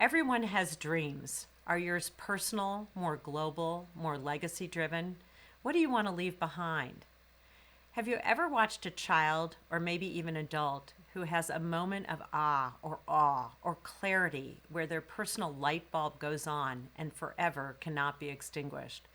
Everyone has dreams. Are yours personal, more global, more legacy driven? What do you want to leave behind? Have you ever watched a child, or maybe even adult, who has a moment of awe or clarity where their personal light bulb goes on and forever cannot be extinguished?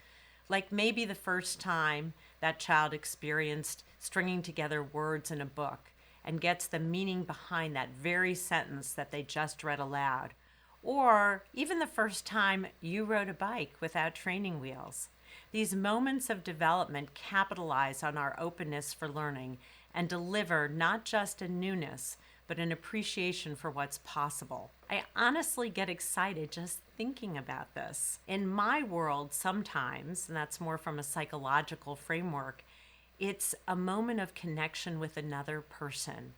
Like maybe the first time that child experienced stringing together words in a book and gets the meaning behind that very sentence that they just read aloud. Or even the first time you rode a bike without training wheels. These moments of development capitalize on our openness for learning and deliver not just a newness, but an appreciation for what's possible. I honestly get excited just thinking about this. In my world, sometimes, and that's more from a psychological framework, it's a moment of connection with another person.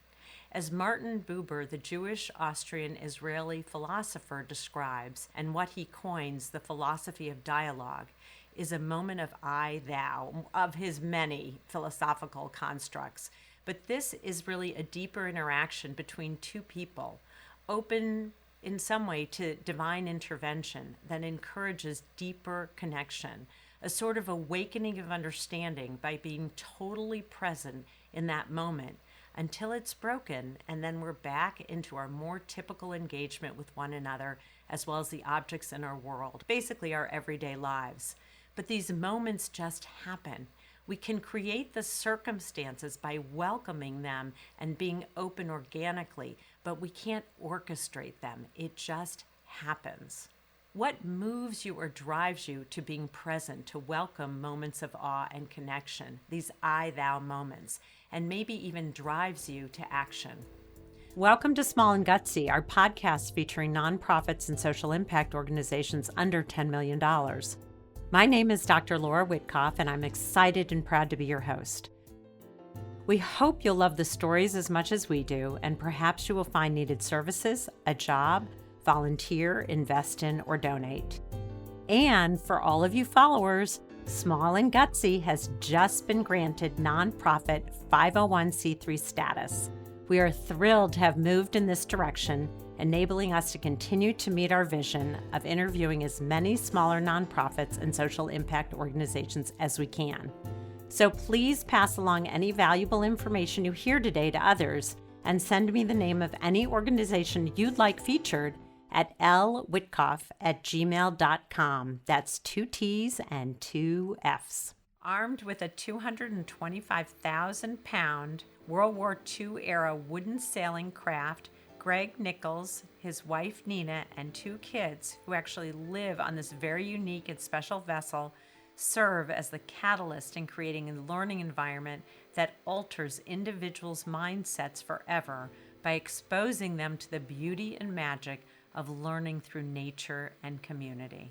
As Martin Buber, the Jewish Austrian Israeli philosopher, describes, and what he coins the philosophy of dialogue, is a moment of I, thou, of his many philosophical constructs. But this is really a deeper interaction between two people, open in some way to divine intervention that encourages deeper connection, a sort of awakening of understanding by being totally present in that moment until it's broken, and then we're back into our more typical engagement with one another as well as the objects in our world, basically our everyday lives. But these moments just happen. We can create the circumstances by welcoming them and being open organically, but we can't orchestrate them. It just happens. What moves you or drives you to being present, to welcome moments of awe and connection, these I-thou moments, and maybe even drives you to action? Welcome to Small and Gutsy, our podcast featuring nonprofits and social impact organizations under $10 million. My name is Dr. Laura Witkoff, and I'm excited and proud to be your host. We hope you'll love the stories as much as we do, and perhaps you will find needed services, a job, volunteer, invest in, or donate. And for all of you followers, Small and Gutsy has just been granted nonprofit 501c3 status. We are thrilled to have moved in this direction, enabling us to continue to meet our vision of interviewing as many smaller nonprofits and social impact organizations as we can. So please pass along any valuable information you hear today to others and send me the name of any organization you'd like featured at lwitkoff@gmail.com. That's 2 T's and 2 F's. Armed with a 225,000-pound World War II era wooden sailing craft, Greg Nichols, his wife Nina, and 2 kids who actually live on this very unique and special vessel serve as the catalyst in creating a learning environment that alters individuals' mindsets forever by exposing them to the beauty and magic of learning through nature and community.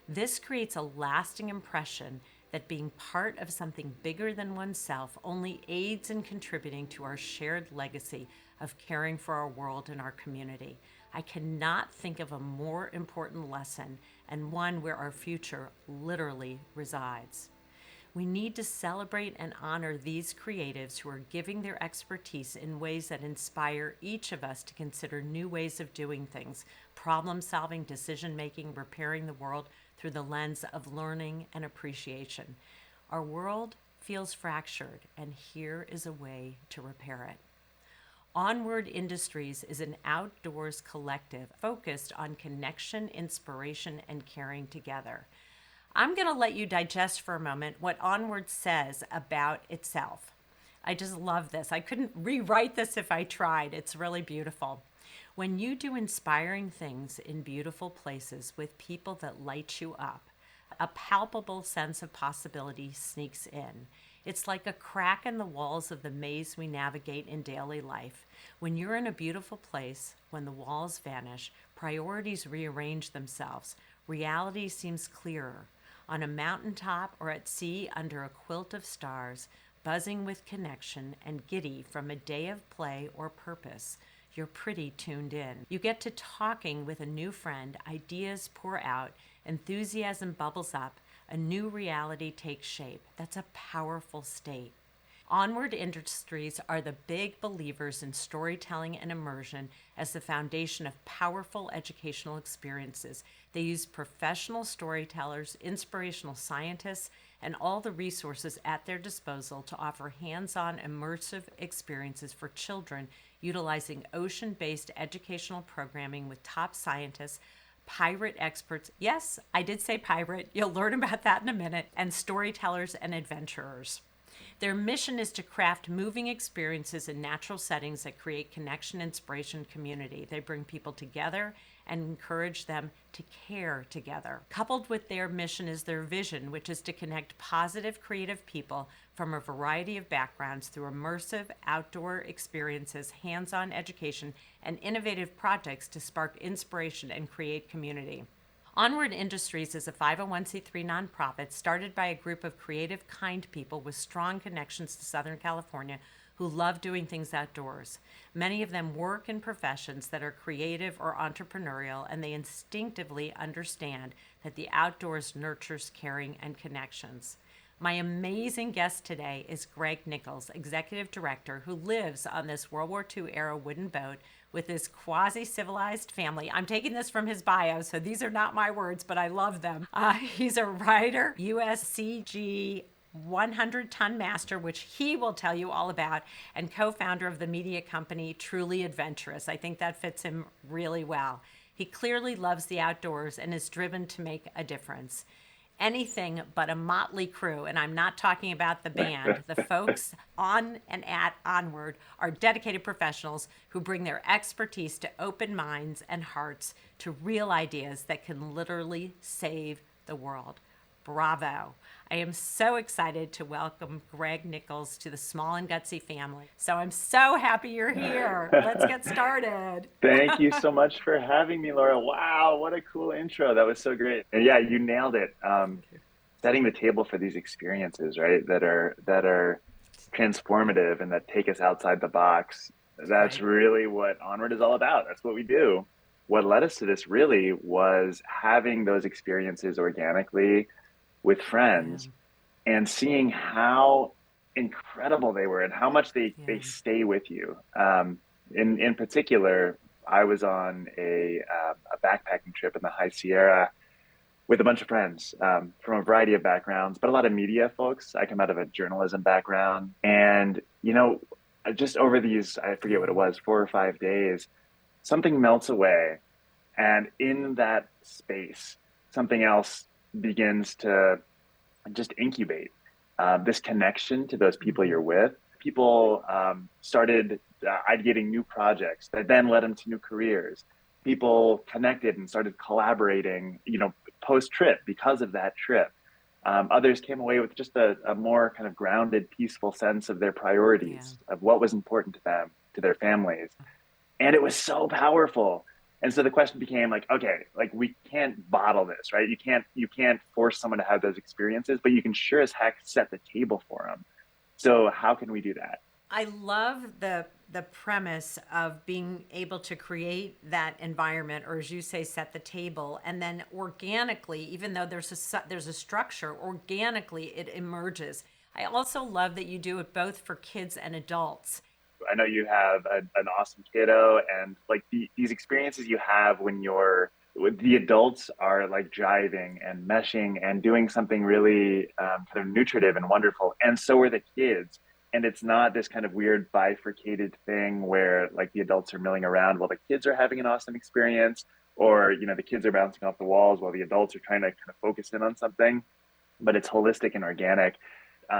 This creates a lasting impression that being part of something bigger than oneself only aids in contributing to our shared legacy of caring for our world and our community. I cannot think of a more important lesson, and one where our future literally resides. We need to celebrate and honor these creatives who are giving their expertise in ways that inspire each of us to consider new ways of doing things, problem-solving, decision-making, repairing the world through the lens of learning and appreciation. Our world feels fractured, and here is a way to repair it. Onward Industries is an outdoors collective focused on connection, inspiration, and caring together. I'm going to let you digest for a moment what Onward says about itself. I just love this. I couldn't rewrite this if I tried. It's really beautiful. When you do inspiring things in beautiful places with people that light you up, a palpable sense of possibility sneaks in. It's like a crack in the walls of the maze we navigate in daily life. When you're in a beautiful place, when the walls vanish, priorities rearrange themselves. Reality seems clearer. On a mountaintop or at sea under a quilt of stars, buzzing with connection and giddy from a day of play or purpose, you're pretty tuned in. You get to talking with a new friend, ideas pour out, enthusiasm bubbles up, a new reality takes shape. That's a powerful state. Onward Industries are the big believers in storytelling and immersion as the foundation of powerful educational experiences. They use professional storytellers, inspirational scientists, and all the resources at their disposal to offer hands-on immersive experiences for children utilizing ocean-based educational programming with top scientists, pirate experts. Yes, I did say pirate. You'll learn about that in a minute. And storytellers and adventurers. Their mission is to craft moving experiences in natural settings that create connection, inspiration, community. They bring people together and encourage them to care together. Coupled with their mission is their vision, which is to connect positive, creative people from a variety of backgrounds through immersive outdoor experiences, hands-on education, and innovative projects to spark inspiration and create community. Onward Industries is a 501c3 nonprofit started by a group of creative, kind people with strong connections to Southern California who love doing things outdoors. Many of them work in professions that are creative or entrepreneurial, and they instinctively understand that the outdoors nurtures caring and connections. My amazing guest today is Greg Nichols, Executive Director, who lives on this World War II era wooden boat with his quasi-civilized family. I'm taking this from his bio, so these are not my words, but I love them. He's a writer, USCG 100-ton master, which he will tell you all about, and co-founder of the media company Truly Adventurous. I think that fits him really well. He clearly loves the outdoors and is driven to make a difference. Anything but a motley crew, and I'm not talking about the band. The folks on and at Onward are dedicated professionals who bring their expertise to open minds and hearts to real ideas that can literally save the world. Bravo. I am so excited to welcome Greg Nichols to the Small and Gutsy family. So I'm so happy you're here. Let's get started. Thank you so much for having me, Laura. Wow, what a cool intro. That was so great. And yeah, you nailed it. Setting the table for these experiences, right? That are transformative and that take us outside the box. That's really what Onward is all about. That's what we do. What led us to this really was having those experiences organically with friends and seeing how incredible they were and how much they stay with you. In particular, I was on a backpacking trip in the High Sierra with a bunch of friends from a variety of backgrounds, but a lot of media folks. I come out of a journalism background. And, just over these, I forget what it was, 4 or 5 days, something melts away. And in that space, something else begins to just incubate this connection to those people you're with. People started ideating new projects that then led them to new careers. People connected and started collaborating, post-trip because of that trip. Others came away with just a more kind of grounded, peaceful sense of their priorities, of what was important to them, to their families. And it was so powerful. And so the question became okay, we can't bottle this, right? You can't force someone to have those experiences, but you can sure as heck set the table for them. So how can we do that? I love the premise of being able to create that environment, or as you say, set the table, and then organically, even though there's a structure, organically it emerges. I also love that you do it both for kids and adults. I know you have an awesome kiddo, and these experiences you have when the adults are jiving and meshing and doing something really kind of nutritive and wonderful, and so are the kids. And it's not this kind of weird bifurcated thing where the adults are milling around while the kids are having an awesome experience, or the kids are bouncing off the walls while the adults are trying to kind of focus in on something. But it's holistic and organic.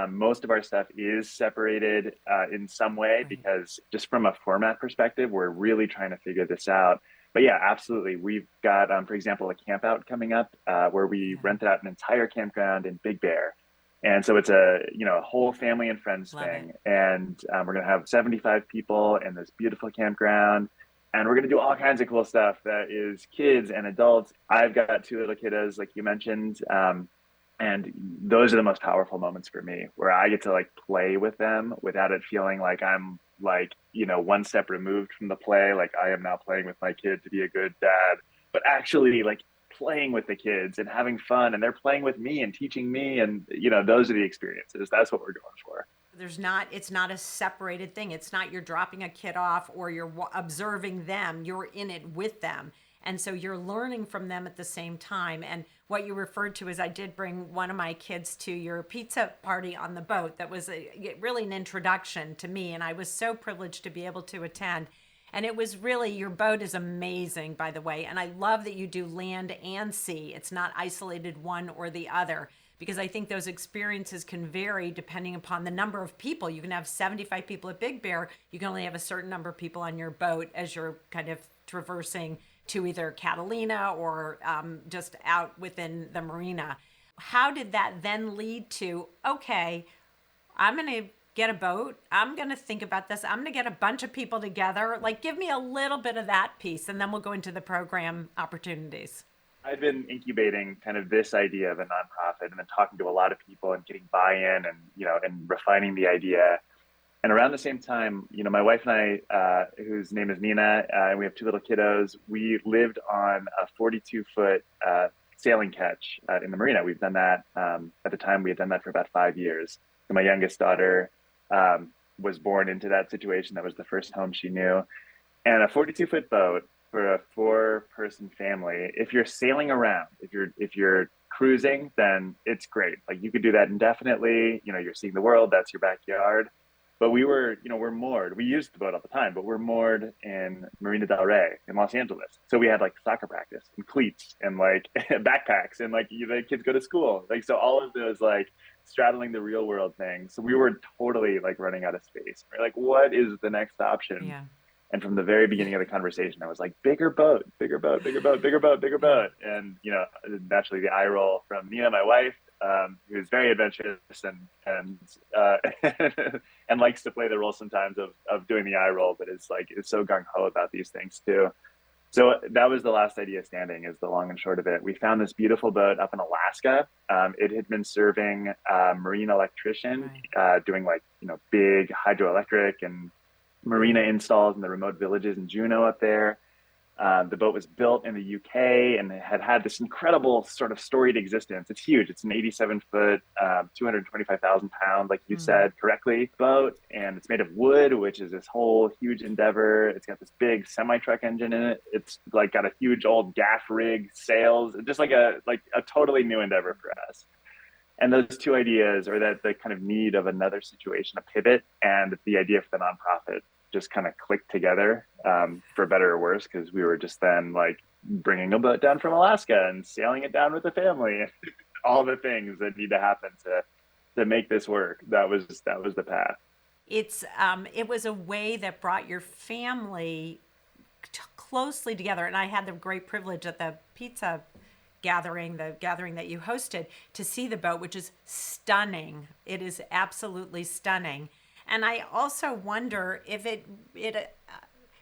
Most of our stuff is separated in some way because just from a format perspective, we're really trying to figure this out. But yeah, absolutely. We've got, for example, a camp out coming up where we rented out an entire campground in Big Bear. And so it's a whole family and friends thing. And we're going to have 75 people in this beautiful campground. And we're going to do all kinds of cool stuff that is kids and adults. I've got 2 little kiddos, like you mentioned. And those are the most powerful moments for me, where I get to play with them without it feeling like I'm one step removed from the play. I am now playing with my kid to be a good dad, but actually playing with the kids and having fun, and they're playing with me and teaching me. And, those are the experiences. That's what we're going for. it's not a separated thing. It's not you're dropping a kid off or you're observing them. You're in it with them. And so you're learning from them at the same time. And what you referred to is I did bring one of my kids to your pizza party on the boat. That was really an introduction to me. And I was so privileged to be able to attend. And it was really, your boat is amazing, by the way. And I love that you do land and sea. It's not isolated one or the other, because I think those experiences can vary depending upon the number of people. You can have 75 people at Big Bear. You can only have a certain number of people on your boat as you're kind of traversing to either Catalina or just out within the marina. How did that then lead to, okay, I'm going to get a boat. I'm going to think about this. I'm going to get a bunch of people together. Like, give me a little bit of that piece, and then we'll go into the program opportunities. I've been incubating kind of this idea of a nonprofit and then talking to a lot of people and getting buy-in and, and refining the idea. And around the same time, my wife and I, whose name is Nina, and we have two little kiddos, we lived on a 42-foot sailing catch in the marina. We've done that. At the time, we had done that for about 5 years. So my youngest daughter was born into that situation. That was the first home she knew. And a 42-foot boat for a 4-person family, if you're sailing around, if you're cruising, then it's great. Like, you could do that indefinitely. You're seeing the world. That's your backyard. But we're moored. We used the boat all the time, but we're moored in Marina del Rey in Los Angeles. So we had like soccer practice and cleats and like backpacks and like the kids go to school. Like, so all of those like straddling the real world things. So we were totally like running out of space. We're like, what is the next option? Yeah. And from the very beginning of the conversation, I was like, bigger boat, bigger boat, bigger boat, bigger boat, bigger boat. And, naturally the eye roll from Nina, my wife, who's very adventurous and and likes to play the role sometimes of doing the eye roll, but is so gung ho about these things too. So that was the last idea standing, is the long and short of it. We found this beautiful boat up in Alaska. It had been serving a marine electrician, doing big hydroelectric and marina installs in the remote villages in Juneau up there. The boat was built in the UK and it had this incredible sort of storied existence. It's huge. It's an 87-foot, 225,000 pound, like you said correctly, boat. And it's made of wood, which is this whole huge endeavor. It's got this big semi-truck engine in it. It's like got a huge old gaff rig, sails, just like a totally new endeavor for us. And those two ideas, or that the kind of need of another situation, a pivot, and the idea for the nonprofit just kind of clicked together, for better or worse, because we were just then like bringing a boat down from Alaska and sailing it down with the family and all the things that need to happen to make this work. That was the path. It was a way that brought your family closely together. And I had the great privilege at the pizza gathering that you hosted, to see the boat, which is stunning. It is absolutely stunning. And I also wonder if it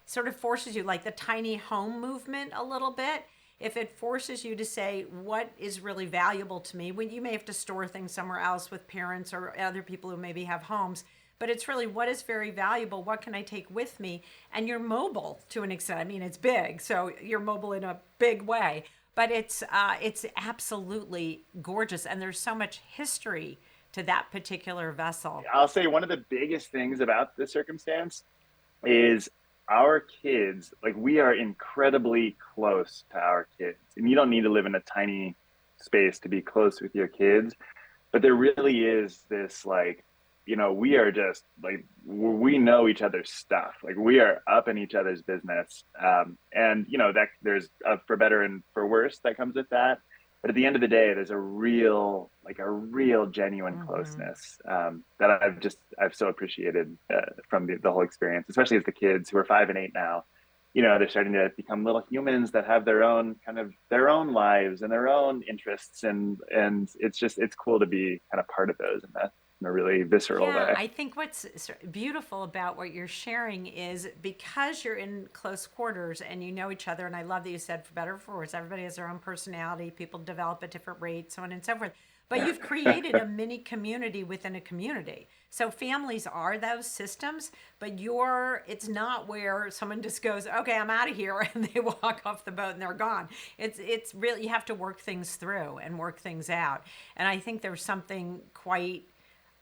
sort of forces you, like the tiny home movement a little bit, if it forces you to say, what is really valuable to me, when you may have to store things somewhere else with parents or other people who maybe have homes, but it's really what is very valuable, what can I take with me? And you're mobile to an extent. I mean, it's big, so you're mobile in a big way. But it's absolutely gorgeous, and there's so much history to that particular vessel. I'll say one of the biggest things about this circumstance is our kids, like, we are incredibly close to our kids. And you don't need to live in a tiny space to be close with your kids. But there really is this, like, we are just like, we know each other's stuff. Like, we are up in each other's business. And, that there's for better and for worse that comes with that. But at the end of the day, there's a real genuine closeness that I've so appreciated from the whole experience, especially as the kids who are 5 and 8 now. They're starting to become little humans that have their own lives and their own interests, and it's cool to be kind of part of those in a really visceral way. I think what's beautiful about what you're sharing is, because you're in close quarters and you know each other, and I love that you said, for better or for worse, everybody has their own personality, people develop at different rates, so on and so forth. But you've created a mini community within a community. So families are those systems, but it's not where someone just goes, okay, I'm out of here, and they walk off the boat and they're gone. It's really, you have to work things through and work things out. And I think there's something quite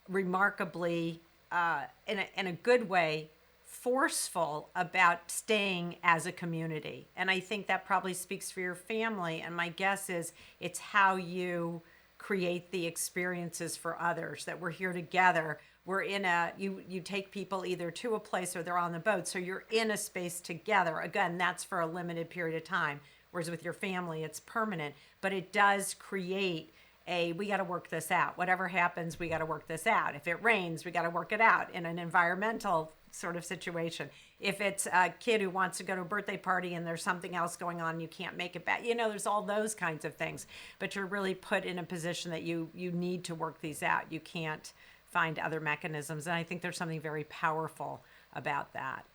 remarkably in a good way, forceful about staying as a community. And I think that probably speaks for your family. And my guess is it's how you create the experiences for others, that we're here together. We're in you take people either to a place or they're on the boat. So you're in a space together. Again, that's for a limited period of time. Whereas with your family, it's permanent. But it does create we got to work this out. Whatever happens, we got to work this out. If it rains, we got to work it out in an environmental sort of situation. If it's a kid who wants to go to a birthday party and there's something else going on, you can't make it back. There's all those kinds of things. But you're really put in a position that you need to work these out. You can't find other mechanisms. And I think there's something very powerful about that.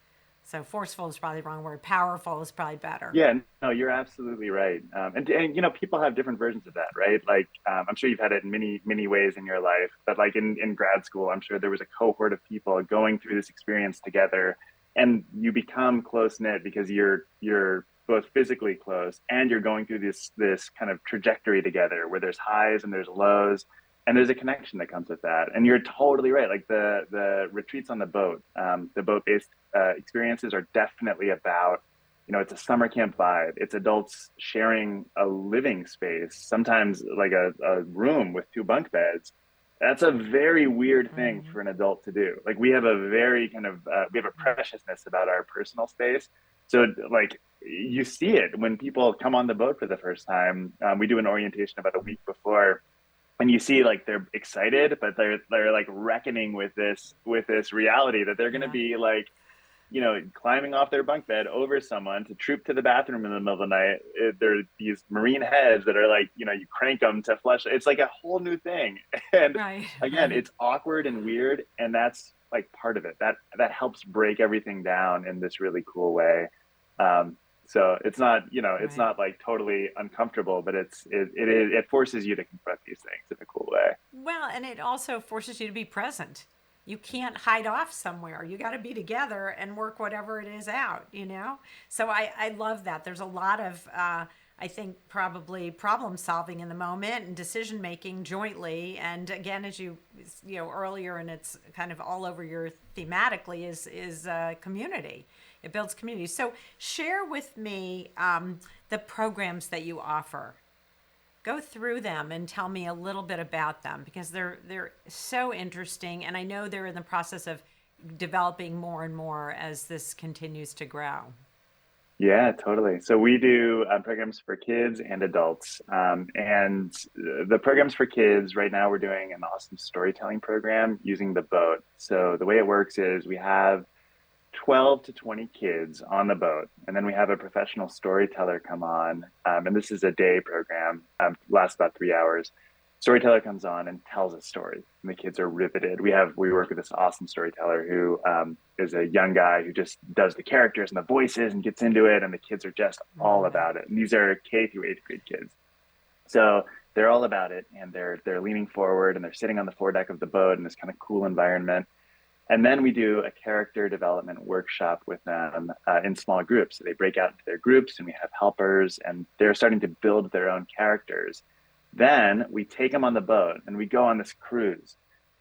So forceful is probably the wrong word. Powerful is probably better. Yeah, no, you're absolutely right. And people have different versions of that, right? Like, I'm sure you've had it in many ways in your life, but like in grad school, I'm sure there was a cohort of people going through this experience together, and you become close knit because you're both physically close and you're going through this kind of trajectory together where there's highs and there's lows. And there's a connection that comes with that. And you're totally right. Like the retreats on the boat, the boat-based experiences are definitely about, it's a summer camp vibe. It's adults sharing a living space, sometimes like a room with 2 bunk beds. That's a very weird thing for an adult to do. Like we have a very kind of, we have a preciousness about our personal space. So like you see it when people come on the boat for the first time. We do an orientation about a week before. And you see like they're excited, but they're like reckoning with this reality that they're going to be like, climbing off their bunk bed over someone to troop to the bathroom in the middle of the night. There are these marine heads that are like, you crank them to flush. It's like a whole new thing. And again, it's awkward and weird. And that's like part of it. That helps break everything down in this really cool way. So it's not, it's not like totally uncomfortable, but it forces you to confront these things in a cool way. Well, and it also forces you to be present. You can't hide off somewhere. You got to be together and work whatever it is out, So I love that. There's a lot of, I think, probably problem solving in the moment and decision making jointly. And again, as you earlier, and it's kind of all over your thematically is community. It builds community. So share with me the programs that you offer. Go through them and tell me a little bit about them because they're so interesting. And I know they're in the process of developing more and more as this continues to grow. Yeah, totally. So we do programs for kids and adults. And the programs for kids, right now we're doing an awesome storytelling program using the boat. So the way it works is we have 12 to 20 kids on the boat. And then we have a professional storyteller come on. And this is a day program, lasts about 3 hours. Storyteller comes on and tells a story. And the kids are riveted. We work with this awesome storyteller who is a young guy who just does the characters and the voices and gets into it. And the kids are just all about it. And these are K through 8th grade kids. So they're all about it. And they're leaning forward and they're sitting on the foredeck of the boat in this kind of cool environment. And then we do a character development workshop with them in small groups. So they break out into their groups and we have helpers and they're starting to build their own characters. Then we take them on the boat and we go on this cruise.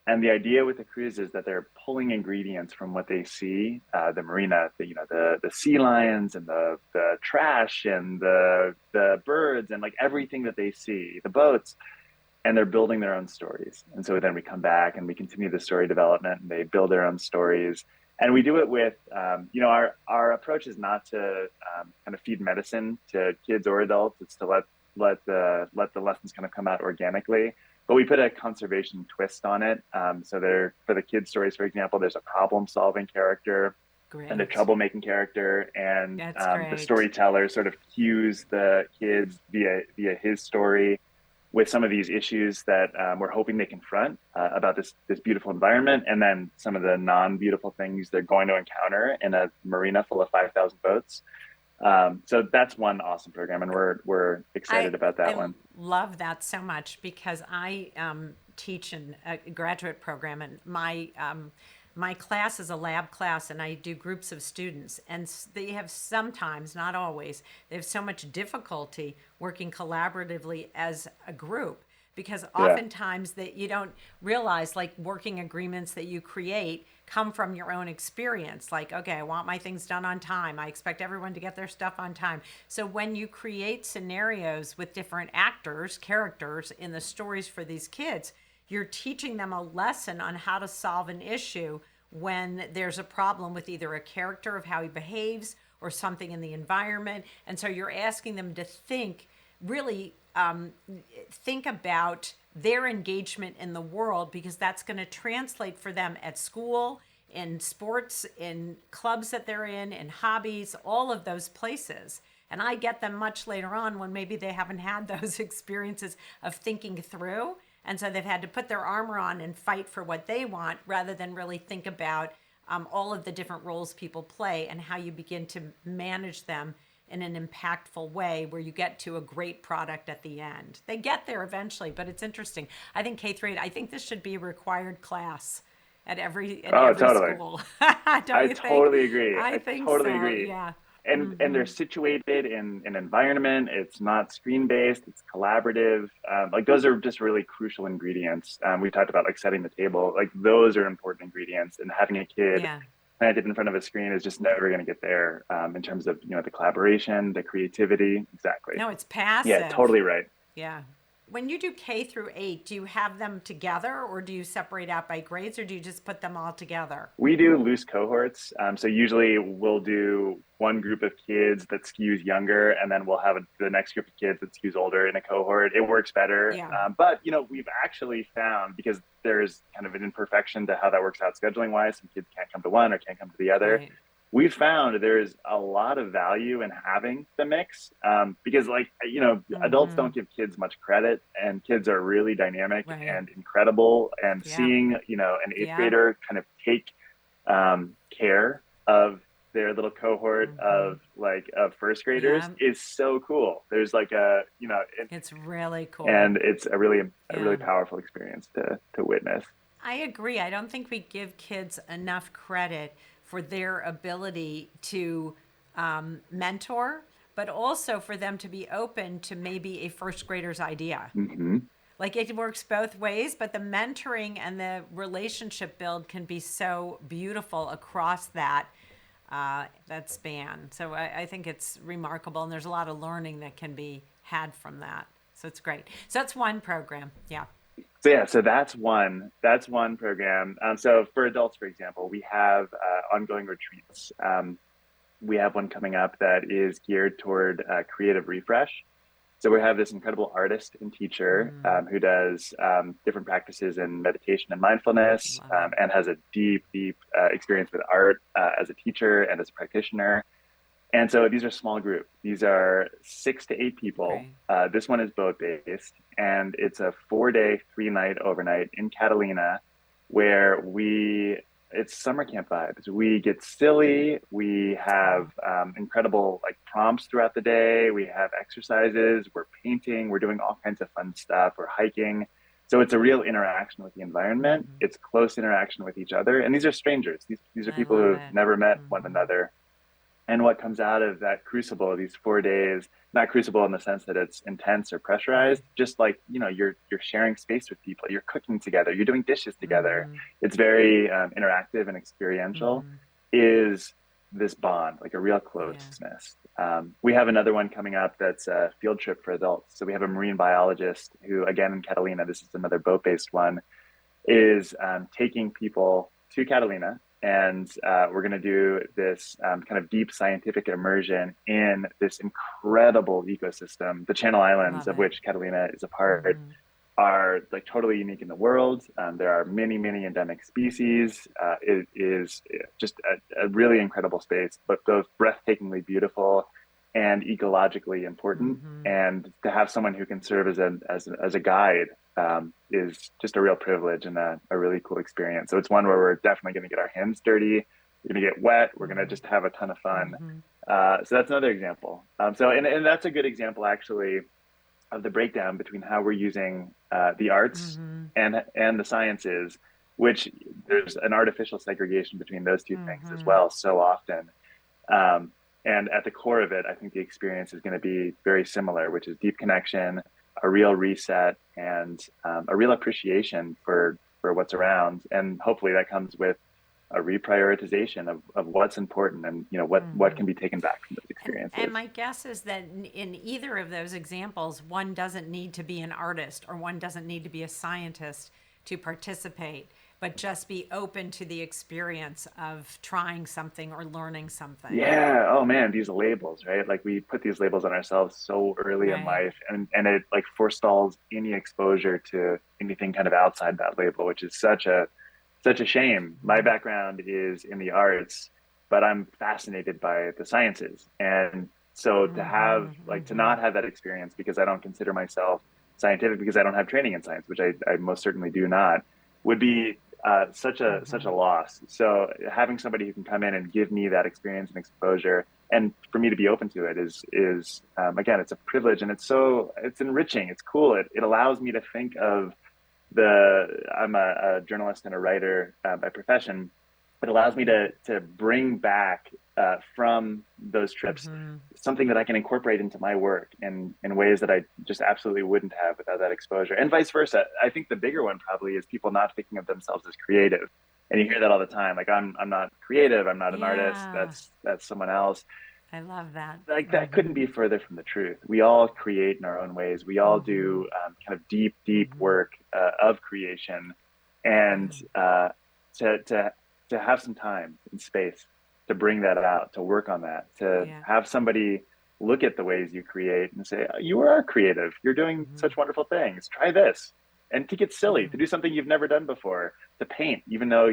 And the idea with the cruise is that they're pulling ingredients from what they see, the marina, the sea lions and the trash and the birds and like everything that they see, the boats. And they're building their own stories. And so then we come back and we continue the story development and they build their own stories. And we do it with, our approach is not to kind of feed medicine to kids or adults. It's to let the lessons kind of come out organically. But we put a conservation twist on it. So for the kids' stories, for example, there's a problem-solving character and a troublemaking character. And the storyteller sort of cues the kids via his story with some of these issues that we're hoping they confront about this beautiful environment, and then some of the non-beautiful things they're going to encounter in a marina full of 5,000 boats. So that's one awesome program, and we're excited about that one. I love that so much because I teach in a graduate program, and my class is a lab class and I do groups of students, and they have sometimes, not always, they have so much difficulty working collaboratively as a group because Yeah. oftentimes that you don't realize, like, working agreements that you create come from your own experience. Like, okay, I want my things done on time. I expect everyone to get their stuff on time. So when you create scenarios with different actors, characters in the stories for these kids, you're teaching them a lesson on how to solve an issue when there's a problem with either a character of how he behaves or something in the environment. And so you're asking them to think, really think about their engagement in the world, because that's going to translate for them at school, in sports, in clubs that they're in hobbies, all of those places. And I get them much later on when maybe they haven't had those experiences of thinking through. And so they've had to put their armor on and fight for what they want rather than really think about all of the different roles people play and how you begin to manage them in an impactful way where you get to a great product at the end. They get there eventually, but it's interesting. I think K through 8, I think this should be a required class at every Oh, totally. school. I Don't you think? totally agree. I I think totally so. agree. Yeah. And they're situated in an environment. It's not screen based. It's collaborative. Like those are just really crucial ingredients. We talked about like setting the table. Like those are important ingredients. And having a kid Yeah. planted in front of a screen is just never going to get there in terms of the collaboration, the creativity. Exactly. No, it's Yeah, passive. totally right. Yeah. When you do K through 8, do you have them together, or do you separate out by grades, or do you just put them all together? We do loose cohorts. So usually we'll do one group of kids that skews younger, and then we'll have the next group of kids that skews older in a cohort. It works better. Yeah. But, we've actually found, because there's kind of an imperfection to how that works out scheduling wise, some kids can't come to one or can't come to the other. Right. We've found there's a lot of value in having the mix because, like, adults don't give kids much credit, and kids are really dynamic Right. and incredible. And Yeah. seeing, an eighth Yeah. grader kind of take care of their little cohort of first graders Yeah. is so cool. There's like It's really cool. and it's a really Yeah. powerful experience to witness. I agree. I don't think we give kids enough credit for their ability to mentor, but also for them to be open to maybe a first grader's idea. Hmm. Like, it works both ways, but the mentoring and the relationship build can be so beautiful across that span. So I think it's remarkable, and there's a lot of learning that can be had from that. So it's great. So that's one program. Yeah. So that's one program. So for adults, for example, we have ongoing retreats. We have one coming up that is geared toward creative refresh. So we have this incredible artist and teacher who does different practices in meditation and mindfulness, and has a deep experience with art as a teacher and as a practitioner. And so these are small group. These are 6 to 8 people. Right. This one is boat based, and it's a 4-day, 3-night overnight in Catalina, where it's summer camp vibes. We get silly. We have incredible prompts throughout the day. We have exercises. We're painting. We're doing all kinds of fun stuff. We're hiking. So it's a real interaction with the environment. It's close interaction with each other. And these are strangers. These are people who have never met one another. And what comes out of that crucible, these 4 days, not crucible in the sense that it's intense or pressurized, just you're sharing space with people, you're cooking together, you're doing dishes together. It's very interactive and experiential, is this bond, like a real closeness. We have another one coming up that's a field trip for adults. So we have a marine biologist who, again, in Catalina, this is another boat-based one, is taking people to Catalina. And we're going to do this kind of deep scientific immersion in this incredible ecosystem. The Channel Islands, of which Catalina is a part, are totally unique in the world. There are many endemic species. It is just a really incredible space, but both breathtakingly beautiful and ecologically important. And to have someone who can serve as a guide is just a real privilege and a really cool experience. So it's one where we're definitely going to get our hands dirty. We're going to get wet. We're going to just have a ton of fun. So that's another example. And that's a good example, actually, of the breakdown between how we're using the arts and the sciences, which there's an artificial segregation between those two things as well so often. And at the core of it, I think the experience is going to be very similar, which is deep connection, a real reset and a real appreciation for what's around. And hopefully that comes with a reprioritization of what's important and what can be taken back from those And experiences. my guess is that in either of those examples, one doesn't need to be an artist or one doesn't need to be a scientist to participate, but just be open to the experience of trying something or learning something. Yeah. Oh man, these labels, right? Like we put these labels on ourselves so early in Right. life, and it like forestalls any exposure to anything kind of outside that label, which is such a shame. My background is in the arts, but I'm fascinated by the sciences. And so to not have that experience because I don't consider myself scientific because I don't have training in science, which I most certainly do not, would be such a loss. So having somebody who can come in and give me that experience and exposure, and for me to be open to it is again, it's a privilege, and it's enriching. It's cool. It allows me to think of I'm a journalist and a writer by profession. It allows me to bring back from those trips something that I can incorporate into my work in ways that I just absolutely wouldn't have without that exposure, and vice versa. I think the bigger one probably is people not thinking of themselves as creative, and you hear that all the time. Like I'm not creative. I'm not an artist. Yeah, That's someone else. I love that. Like that couldn't be further from the truth. We all create in our own ways. We all do kind of deep work of creation, and to have some time and space to bring that out, to work on that, to Yeah. have somebody look at the ways you create and say, you are creative. You're doing such wonderful things. Try this. And to get silly, to do something you've never done before, to paint, even though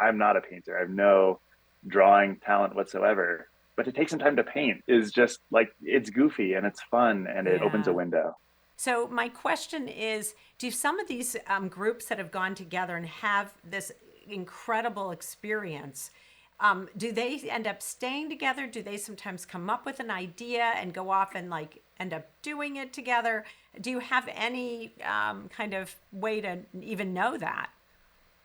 I'm not a painter. I have no drawing talent whatsoever. But to take some time to paint is just like, it's goofy and it's fun and it opens a Yeah. window. So my question is, do some of these groups that have gone together and have this incredible experience, do they end up staying together? Do they sometimes come up with an idea and go off and like end up doing it together? Do you have any kind of way to even know that?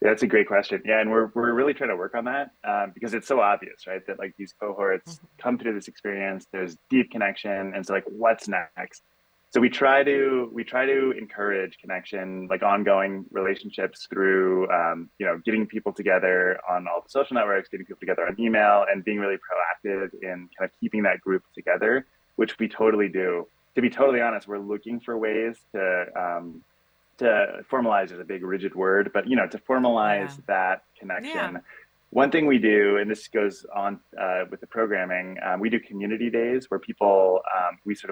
Yeah, that's a great question. Yeah, and we're really trying to work on that because it's so obvious, right? That like these cohorts come through this experience, there's deep connection, and so like, what's next? So we try to encourage connection, like ongoing relationships through getting people together on all the social networks, getting people together on email, and being really proactive in kind of keeping that group together, which we totally do. To be totally honest, we're looking for ways to formalize is a big rigid word, but to Yeah. formalize that Yeah. connection. One thing we do, and this goes on with the programming, we do community days where people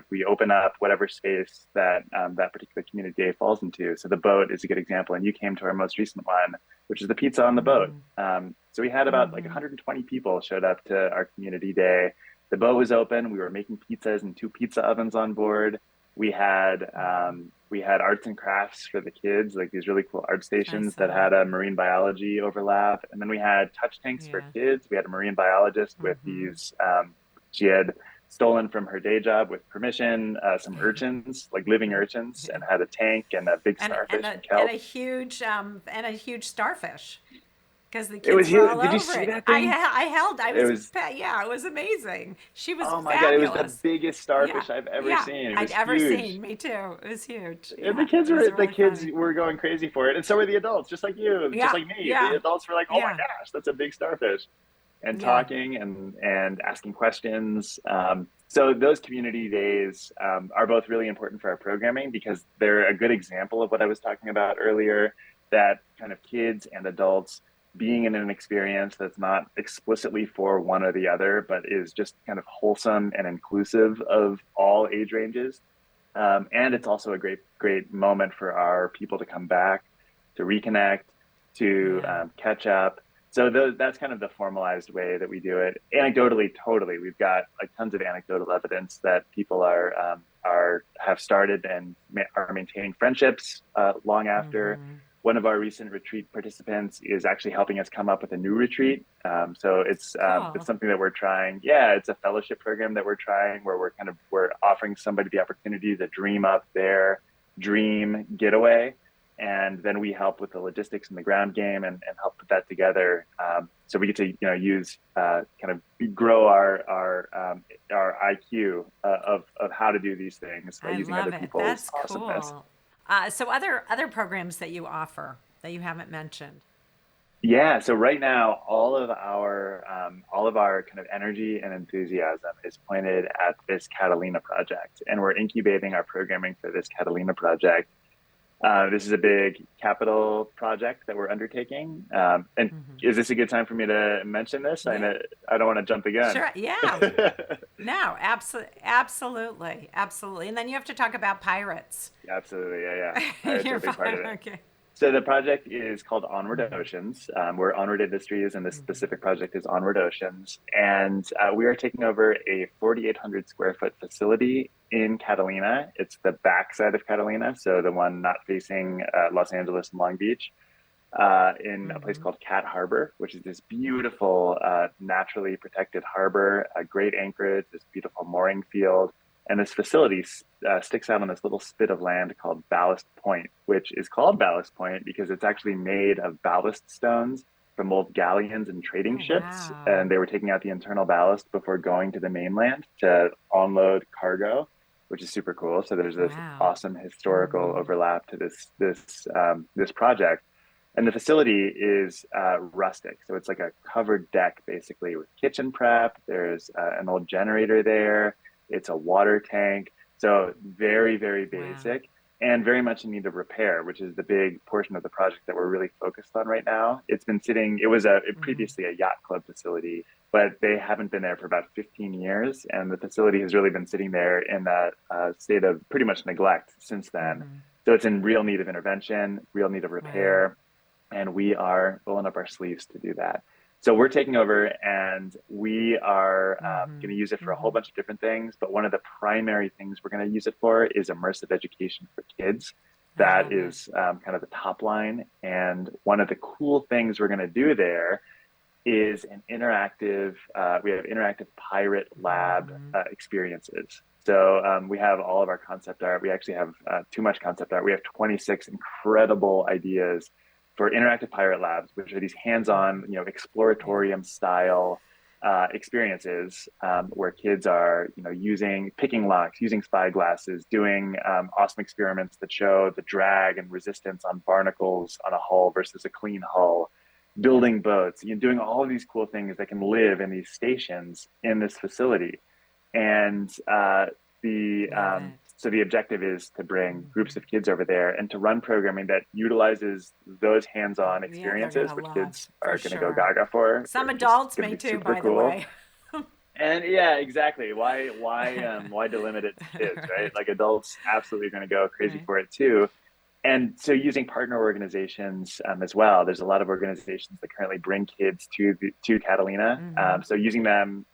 we open up whatever space that that particular community day falls into. So the boat is a good example, and you came to our most recent one, which is the pizza on the boat. So we had about like 120 people showed up to our community day. The boat was open. We were making pizzas in 2 pizza ovens on board. We had arts and crafts for the kids, like these really cool art I stations that saw. had a marine biology overlap. And then we had touch tanks for Yeah. kids. We had a marine biologist with these, she had stolen from her day job with permission, some urchins, like living urchins, Yeah. and had a tank and a big starfish and kelp. And a huge starfish because the It kids was were huge. all Did you over see it. that thing? I held. I It was was, yeah. It was amazing. She was oh my God, it was the fabulous. biggest Yeah. starfish I've ever Yeah. seen. It I'd was ever huge. seen. Me too. It was huge. And the Yeah. kids It was were the really kids funny. were going crazy for it, and so were the adults, just like you, just Yeah. like me. The Yeah. adults were like, "Oh my Yeah. gosh, that's a big starfish," and Yeah. talking and asking questions. So those community days are both really important for our programming because they're a good example of what I was talking about earlier. That kind of kids and adults being in an experience that's not explicitly for one or the other, but is just kind of wholesome and inclusive of all age ranges. And it's also a great moment for our people to come back, to reconnect, to Yeah. catch up. So that's kind of the formalized way that we do it. Anecdotally, totally, we've got like tons of anecdotal evidence that people are have started and are maintaining friendships long after. One of our recent retreat participants is actually helping us come up with a new retreat. So it's Cool. something that we're trying. Yeah, it's a fellowship program that we're trying where we're offering somebody the opportunity to dream up their dream getaway. and then we help with the logistics and the ground game and help put that together. So we get to use kind of grow our IQ of how to do these things by I using love other it. people's That's awesomeness. cool. So other programs that you offer that you haven't mentioned. Yeah, so right now, all of our kind of energy and enthusiasm is pointed at this Catalina project, and we're incubating our programming for this Catalina project. This is a big capital project that we're undertaking. And Hmm. is this a good time for me to mention this? I Yeah. know I don't want to jump the gun. Sure. Yeah. No. Absolutely. Absolutely. And then you have to talk about pirates. Absolutely, yeah. Pirates are You're a big part of fine. it. Okay. So the project is called Onward Hmm. Oceans. We're Onward Industries, and this Hmm. specific project is Onward Oceans. And we are taking over a 4,800 square foot facility in Catalina. It's the backside of Catalina, so the one not facing Los Angeles and Long Beach, in a place Hmm. called Cat Harbor, which is this beautiful, naturally protected harbor, a great anchorage, this beautiful mooring field. And this facility sticks out on this little spit of land called Ballast Point, which is called Ballast Point because it's actually made of ballast stones from old galleons and trading Oh, ships. wow. And they were taking out the internal ballast before going to the mainland to unload cargo, which is super cool. So there's this Wow. awesome historical Hmm. overlap to this project. And the facility is rustic. So it's like a covered deck, basically, with kitchen prep. There's an old generator there. It's a water tank. So very, very Wow. basic and very much in need of repair, which is the big portion of the project that we're really focused on right now. It's been sitting, it was Hmm. previously a yacht club facility, but they haven't been there for about 15 years. And the facility has really been sitting there in that state of pretty much neglect since then. Hmm. So it's in real need of intervention, real need of Wow. repair, and we are rolling up our sleeves to do that. So we're taking over, and we are Hmm. going to use it for a whole Hmm. bunch of different things. But one of the primary things we're going to use it for is immersive education for kids. I That love it. is kind of the top line. And one of the cool things we're going to do there is an interactive, we have interactive pirate lab Hmm. experiences. So we have all of our concept art. We actually have too much concept art. We have 26 incredible ideas for interactive pirate labs, which are these hands-on, Yeah. exploratorium style experiences where kids are, picking locks, using spyglasses, doing awesome experiments that show the drag and resistance on barnacles on a hull versus a clean hull, building boats, doing all of these cool things that can live in these stations in this facility. And the Love it. so the objective is to bring groups Hmm. of kids over there and to run programming that utilizes those hands-on Yeah, they're experiences, gonna which love kids for are going to go sure. gaga for. Some They're just adults going to may be too, super by the cool. way. And yeah, exactly. Why delimit it to kids, right? Right. Like adults absolutely going to go crazy Right. for it too. And so using partner organizations as well, there's a lot of organizations that currently bring kids to Catalina. Hmm. So using them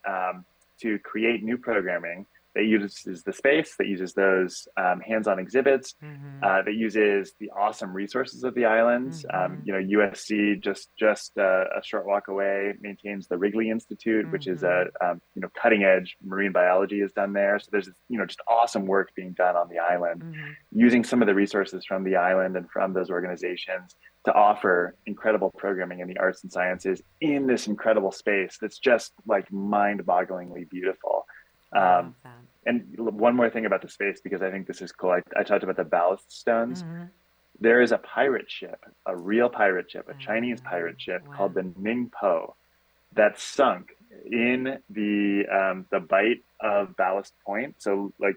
to create new programming that uses the space, that uses those hands-on exhibits, Hmm. that uses the awesome resources of the island. Hmm. USC just a short walk away maintains the Wrigley Institute, which is a Hmm. cutting edge marine biology is done there. So there's just awesome work being done on the island, Hmm. using some of the resources from the island and from those organizations to offer incredible programming in the arts and sciences in this incredible space that's just like mind-bogglingly beautiful. I love Um, that. and one more thing about the space, because I think this is cool. I talked about the ballast stones. Hmm. There is a pirate ship, a real pirate ship, a Chinese pirate ship Wow. called the Ningpo that sunk in the bight of Ballast Point. So like,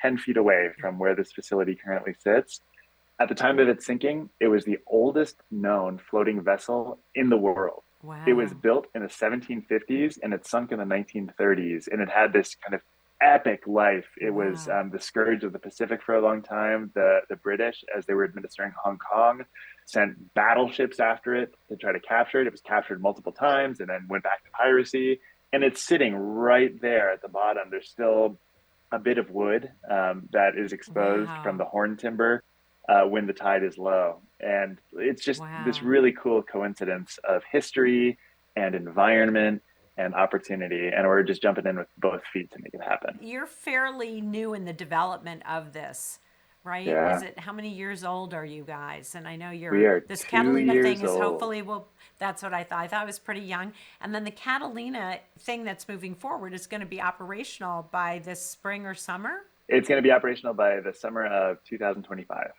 10 feet away from where this facility currently sits. At the time of its sinking, it was the oldest known floating vessel in the world. It was Wow. built in the 1750s and it sunk in the 1930s. And it had this kind of epic life. It was Wow. the scourge of the Pacific for a long time. The British, as they were administering Hong Kong, sent battleships after it to try to capture it. It was captured multiple times and then went back to piracy. And it's sitting right there at the bottom. There's still a bit of wood that is exposed from Wow. the horn timber when the tide is low. And it's just this Wow. really cool coincidence of history and environment and opportunity. And we're just jumping in with both feet to make it happen. You're fairly new in the development of this, right? Is Yeah. it, how many years old are you guys? And I know We you're, are this 2 Catalina thing years is old. hopefully will, that's what I thought. I thought it was pretty young. And then the Catalina thing that's moving forward is going to be operational by this spring or summer. It's going to be operational by the summer of 2025.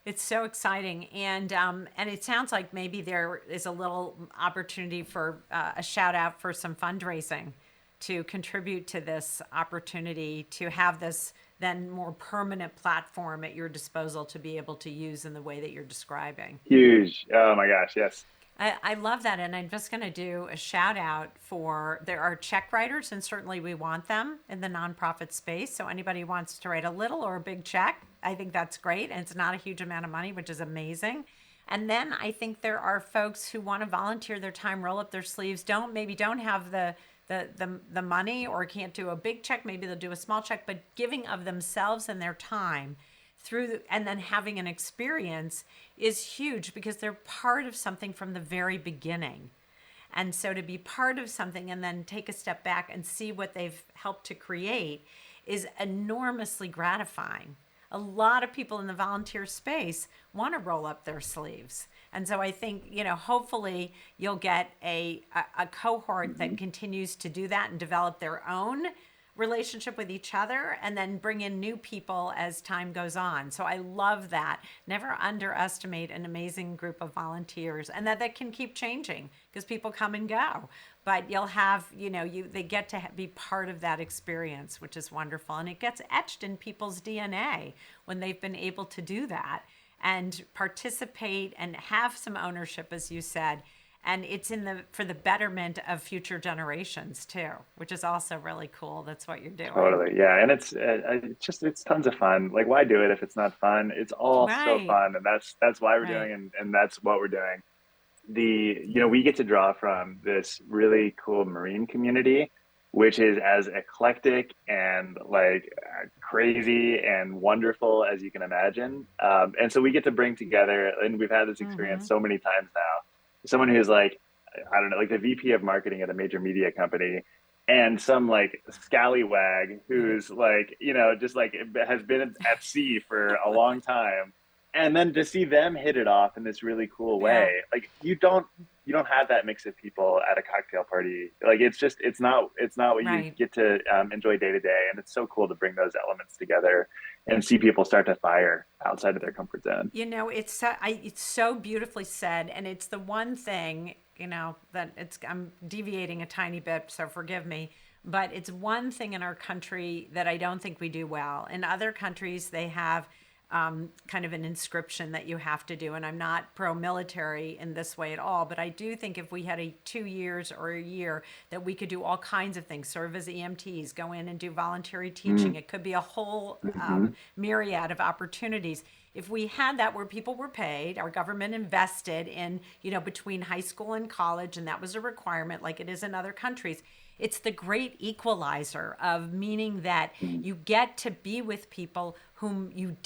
It's so exciting, and it sounds like maybe there is a little opportunity for a shout out for some fundraising to contribute to this opportunity to have this then more permanent platform at your disposal to be able to use in the way that you're describing. Huge. Oh my gosh. Yes. I love that. And I'm just going to do a shout out for there are check writers, and certainly we want them in the nonprofit space. So anybody who wants to write a little or a big check, I think that's great. And it's not a huge amount of money, which is amazing. And then I think there are folks who want to volunteer their time, roll up their sleeves, don't have the money or can't do a big check. Maybe they'll do a small check, but giving of themselves and their time and then having an experience is huge because they're part of something from the very beginning. And so to be part of something and then take a step back and see what they've helped to create is enormously gratifying. A lot of people in the volunteer space want to roll up their sleeves. And so I think, hopefully you'll get a cohort that continues to do that and develop their own relationship with each other and then bring in new people as time goes on. So I love that. Never underestimate an amazing group of volunteers, and that can keep changing because people come and go. But you'll have, they get to be part of that experience, which is wonderful. And it gets etched in people's DNA when they've been able to do that and participate and have some ownership, as you said. And it's for the betterment of future generations too, which is also really cool. That's what you're doing. Totally. Yeah. And it's tons of fun. Like, why do it if it's not fun? It's all so Right. fun. And that's why we're Right. doing, and that's what we're doing. We get to draw from this really cool Marine community, which is as eclectic and like crazy and wonderful as you can imagine. And so we get to bring together, and we've had this experience so many times now. Someone who's like, I don't know, like the VP of marketing at a major media company, and some like scallywag who's like, just like has been at sea for a long time, and then to see them hit it off in this really cool Yeah. way, like you don't have that mix of people at a cocktail party. Like it's not what you Right. get to enjoy day to day, and it's so cool to bring those elements together and see people start to fire outside of their comfort zone. It's so beautifully said, and it's the one thing, that I'm deviating a tiny bit, so forgive me, but it's one thing in our country that I don't think we do well. In other countries, they have kind of an inscription that you have to do. And I'm not pro-military in this way at all, but I do think if we had 2 years or a year that we could do all kinds of things, serve as EMTs, go in and do voluntary teaching. It could be a whole Mm-hmm. myriad of opportunities. If we had that where people were paid, our government invested in, between high school and college, and that was a requirement like it is in other countries. It's the great equalizer of meaning that you get to be with people whom you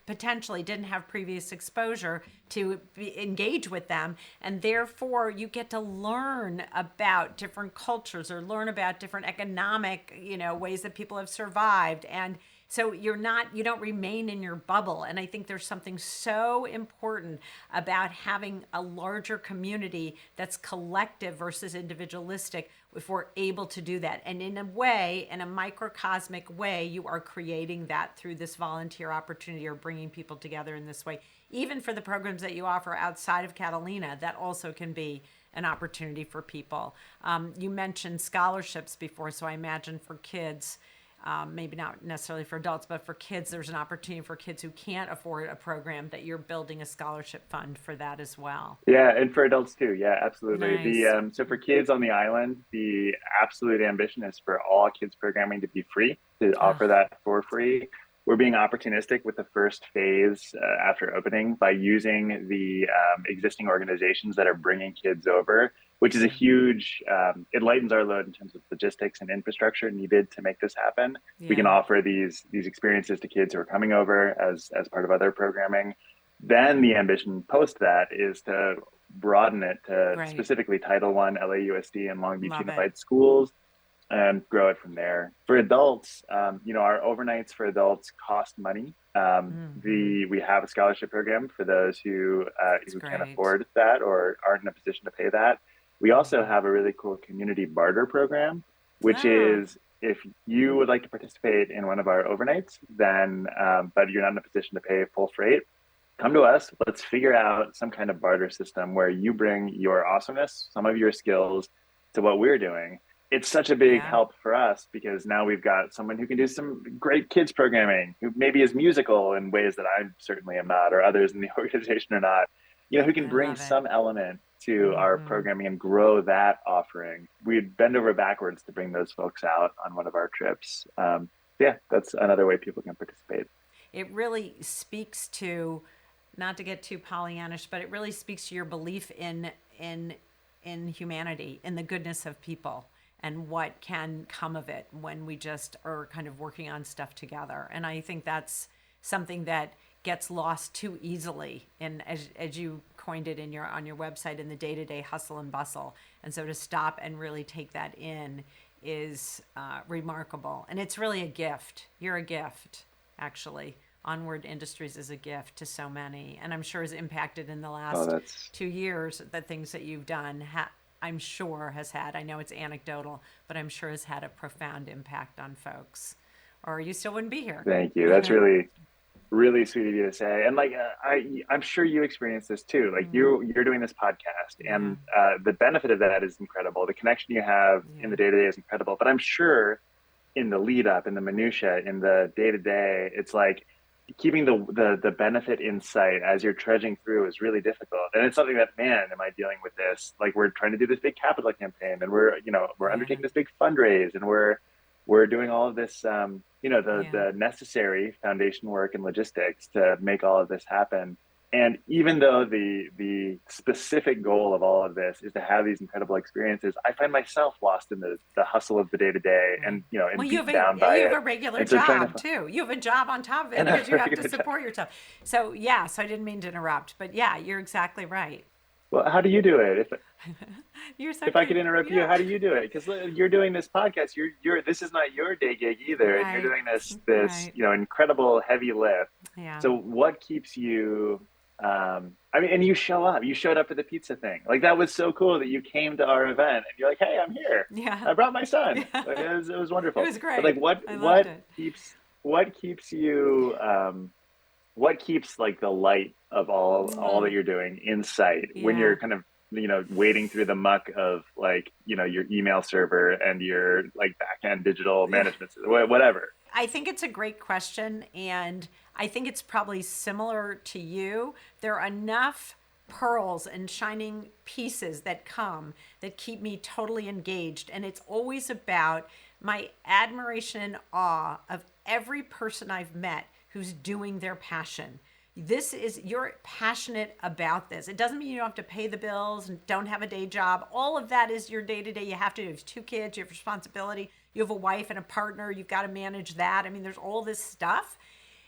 potentially didn't have previous exposure to engage with them. And therefore you get to learn about different cultures or learn about different economic, ways that people have survived. And so you don't remain in your bubble. And I think there's something so important about having a larger community that's collective versus individualistic if we're able to do that. And in a microcosmic way, you are creating that through this volunteer opportunity or bringing people together in this way. Even for the programs that you offer outside of Catalina, that also can be an opportunity for people. You mentioned scholarships before, so I imagine for kids, maybe not necessarily for adults, but for kids, there's an opportunity for kids who can't afford a program that you're building a scholarship fund for that as well. Yeah, and for adults too. Yeah, absolutely. Nice. So for kids on the island, the absolute ambition is for all kids programming to be free, to Oh, offer that for free. We're being opportunistic with the first phase after opening by using the existing organizations that are bringing kids over, which is a huge, it lightens our load in terms of logistics and infrastructure needed to make this happen. We can yeah. offer these experiences to kids who are coming over as part of other programming. Then the ambition post that is to broaden it to Right. specifically Title I, LAUSD, and Long Beach Love it. Unified Schools, and grow it from there. For adults, our overnights for adults cost money. We have a scholarship program for those It's who can't great. afford that or aren't in a position to pay that. We also have a really cool community barter program, which Oh, is if you would like to participate in one of our overnights, then but you're not in a position to pay full freight, come to us. Let's figure out some kind of barter system where you bring your awesomeness, some of your skills to what we're doing. It's such a big yeah, help for us because now we've got someone who can do some great kids programming, who maybe is musical in ways that I certainly am not, or others in the organization are not, who can I bring love it. some element to our Hmm. programming and grow that offering. We'd bend over backwards to bring those folks out on one of our trips. Yeah, that's another way people can participate. It really speaks to, not to get too Pollyannish, but it really speaks to your belief in in humanity, in the goodness of people, and what can come of it when we just are kind of working on stuff together. And I think that's something that gets lost too easily, and as you coined it in your on your website, in the day-to-day hustle and bustle. And so to stop and really take that in is remarkable, and it's really a gift. You're a gift, actually. Onward Industries is a gift to so many, and I'm sure has impacted in the Oh, last that's 2 years. The things that you've done, I'm sure has had, I know it's anecdotal, but I'm sure has had a profound impact on folks, or you still wouldn't be here. Thank you. That's really sweet of you to say. And like I'm sure you experience this too. Like you're doing this podcast, Yeah, and the benefit of that is incredible. The connection you have in yeah, the day to day is incredible. But I'm sure in the lead up, in the minutia, in the day to day, it's like keeping the benefit in sight as you're trudging through is really difficult. And it's something that, man, am I dealing with this? Like we're trying to do this big capital campaign, and we're yeah, undertaking this big fundraise, and we're doing all of this, yeah. the necessary foundation work and logistics to make all of this happen. And even though the specific goal of all of this is to have these incredible experiences, I find myself lost in the hustle of the day to day, Right. and Well, and beaten down by you have it. a regular And so trying job to too. You have a job on top of it and a because you have to regular job. support yourself. So yeah, so I didn't mean to interrupt, but yeah, you're exactly right. Well, how do you do it? You're so If I could cute. interrupt you, Yeah. how do you do it? Because you're doing this podcast. You're this is not your day gig either, and you're Right. doing this Right. incredible heavy lift. Yeah. So what keeps you? I mean, and you show up. You showed up for the pizza thing. Like that was so cool that you came to our event and you're like, "Hey, I'm here. Yeah. I brought my son." Yeah. Like, it was It wonderful. was But like, great. what I loved it. keeps you? What keeps like the light of all that Well, you're doing in sight when yeah. you're kind of wading through the muck of like your email server and your like back end digital Yeah. management whatever. I think it's a great question, and I think it's probably similar to you. There are enough pearls and shining pieces that come that keep me totally engaged, and it's always about my admiration and awe of every person I've met who's doing their passion. This is, you're passionate about this. It doesn't mean you don't have to pay the bills and don't have a day job. All of that is your day to day. You have to. You have 2 kids. You have responsibility. You have a wife and a partner. You've got to manage that. I mean, there's all this stuff.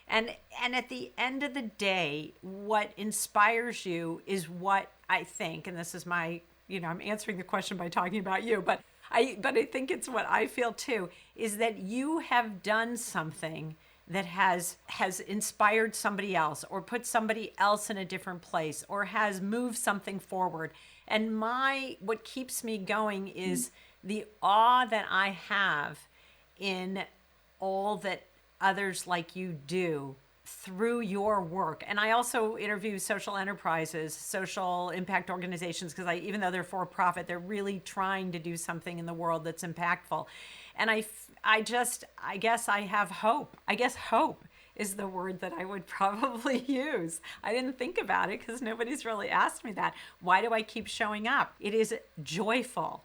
And at the end of the day, what inspires you is what I think, and this is my, I'm answering the question by talking about you, but I think it's what I feel too, is that you have done something that has inspired somebody else, or put somebody else in a different place, or has moved something forward. And my what keeps me going is the awe that I have in all that others like you do through your work. And I also interview social enterprises, social impact organizations, because even though they're for profit, they're really trying to do something in the world that's impactful. And I guess I have hope. I guess hope is the word that I would probably use. I didn't think about it because nobody's really asked me that. Why do I keep showing up? It is joyful.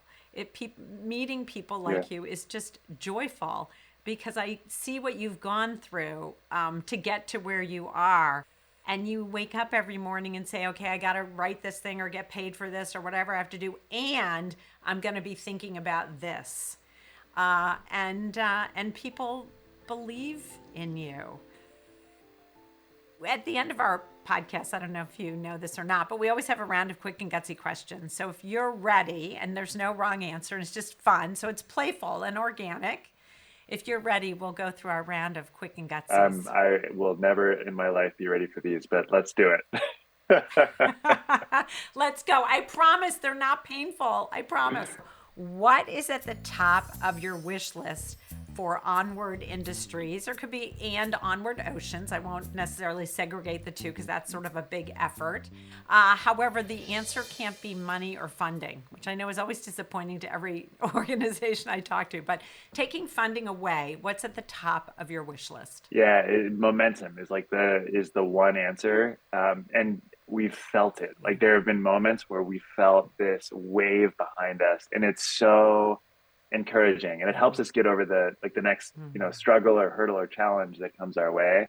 Meeting people Yeah. like you is just joyful, because I see what you've gone through to get to where you are. And you wake up every morning and say, okay, I got to write this thing or get paid for this or whatever I have to do. And I'm going to be thinking about this. And people believe in you. At the end of our podcast, I don't know if you know this or not, but we always have a round of quick and gutsy questions. So if you're ready, and there's no wrong answer, and it's just fun, so it's playful and organic. If you're ready, we'll go through our round of quick and gutsies. I will never in my life be ready for these, but let's do it. Let's go. I promise they're not painful. I promise. What is at the top of your wish list for Onward Industries, or could be and Onward Oceans? I won't necessarily segregate the two because that's sort of a big effort. However, the answer can't be money or funding, which I know is always disappointing to every organization I talk to. But taking funding away, what's at the top of your wish list? Yeah, momentum is like the one answer, and we've felt it. Like there have been moments where we felt this wave behind us, and it's so encouraging, and it helps us get over the next struggle or hurdle or challenge that comes our way.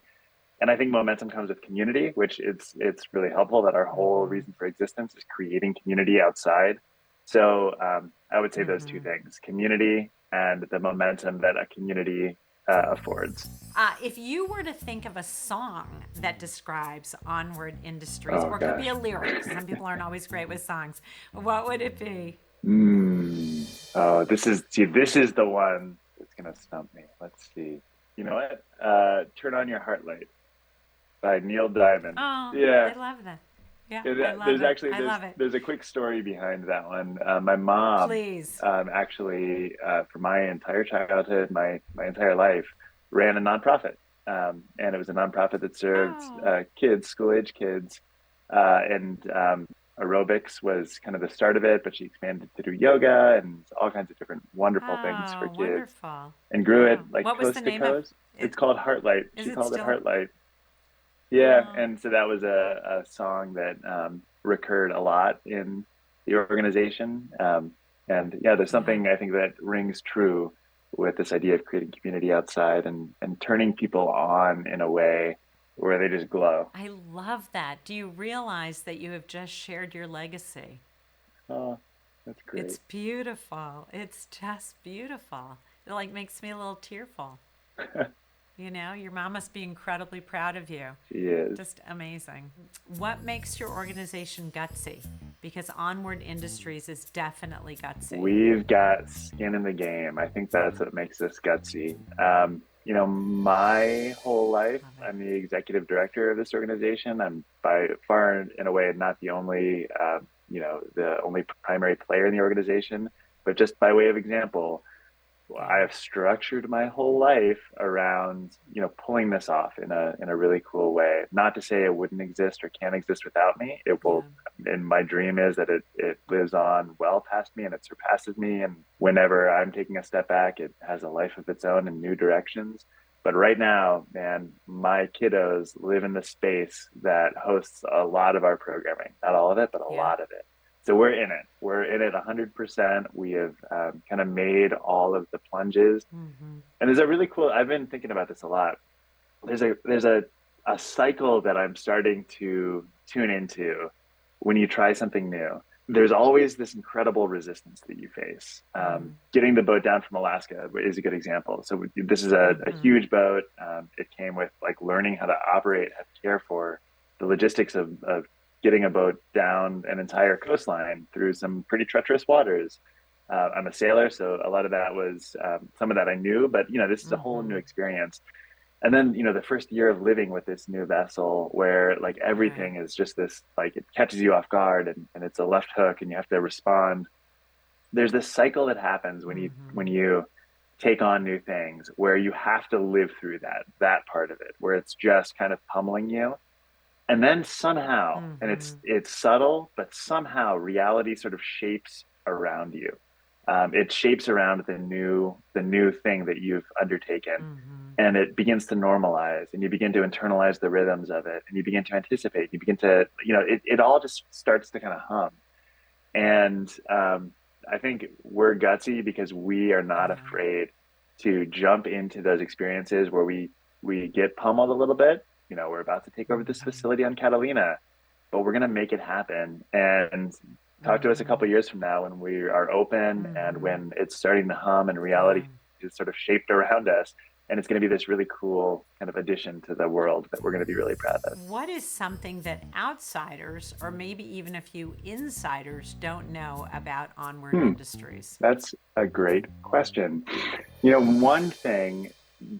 And I think momentum comes with community, which it's really helpful that our whole reason for existence is creating community outside. So I would say those two things: community and the momentum that a community affords. If you were to think of a song that describes Onward Industries, or gosh. could be a lyric, some people aren't always great with songs, what would it be? Oh, this is the one that's gonna stump me. Let's see. You know what? Turn On Your Heart Light by Neil Diamond. Oh, yeah. I love that. Yeah, I love it. There's a quick story behind that one. My mom, Please. actually, for my entire childhood, my entire life, ran a nonprofit, and it was a nonprofit that served kids, school-age kids, and aerobics was kind of the start of it, but she expanded to do yoga and all kinds of different wonderful things for kids. Wonderful. And grew it like what was coast the to name coast. It's called Heartlight. She called it Heartlight. Yeah, and so that was a song that recurred a lot in the organization. And yeah, there's something I think that rings true with this idea of creating community outside and turning people on in a way where they just glow. I love that. Do you realize that you have just shared your legacy? Oh, that's great. It's beautiful. It's just beautiful. It like makes me a little tearful. You know, your mom must be incredibly proud of you. She is. Just amazing. What makes your organization gutsy? Because Onward Industries is definitely gutsy. We've got skin in the game. I think that's what makes us gutsy. My whole life, I'm the executive director of this organization. I'm by far and away not the only, the only primary player in the organization. But just by way of example, I have structured my whole life around, pulling this off in a really cool way. Not to say it wouldn't exist or can't exist without me. It will, and my dream is that it lives on well past me and it surpasses me. And whenever I'm taking a step back, it has a life of its own in new directions. But right now, man, my kiddos live in the space that hosts a lot of our programming. Not all of it, but a lot of it. So we're in it. We're in it 100%. We have kind of made all of the plunges. And there's a really cool, I've been thinking about this a lot. There's a cycle that I'm starting to tune into when you try something new. There's always this incredible resistance that you face. Getting the boat down from Alaska is a good example. So this is a huge boat. It came with like learning how to operate, how to care for the logistics of getting a boat down an entire coastline through some pretty treacherous waters. I'm a sailor, so a lot of that was, some of that I knew, but this is a whole new experience. And then, the first year of living with this new vessel where like everything is just this, like it catches you off guard and it's a left hook and you have to respond. There's this cycle that happens when you take on new things where you have to live through that part of it, where it's just kind of pummeling you. And then somehow, and it's subtle, but somehow reality sort of shapes around you. It shapes around the new thing that you've undertaken, and it begins to normalize, and you begin to internalize the rhythms of it, and you begin to anticipate. You begin to, it all just starts to kind of hum. And I think we're gutsy because we are not afraid to jump into those experiences where we get pummeled a little bit. We're about to take over this facility on Catalina, but we're going to make it happen. And talk to us a couple of years from now when we are open and when it's starting to hum and reality is sort of shaped around us. And it's going to be this really cool kind of addition to the world that we're going to be really proud of. What is something that outsiders, or maybe even a few insiders, don't know about Onward Industries? That's a great question. One thing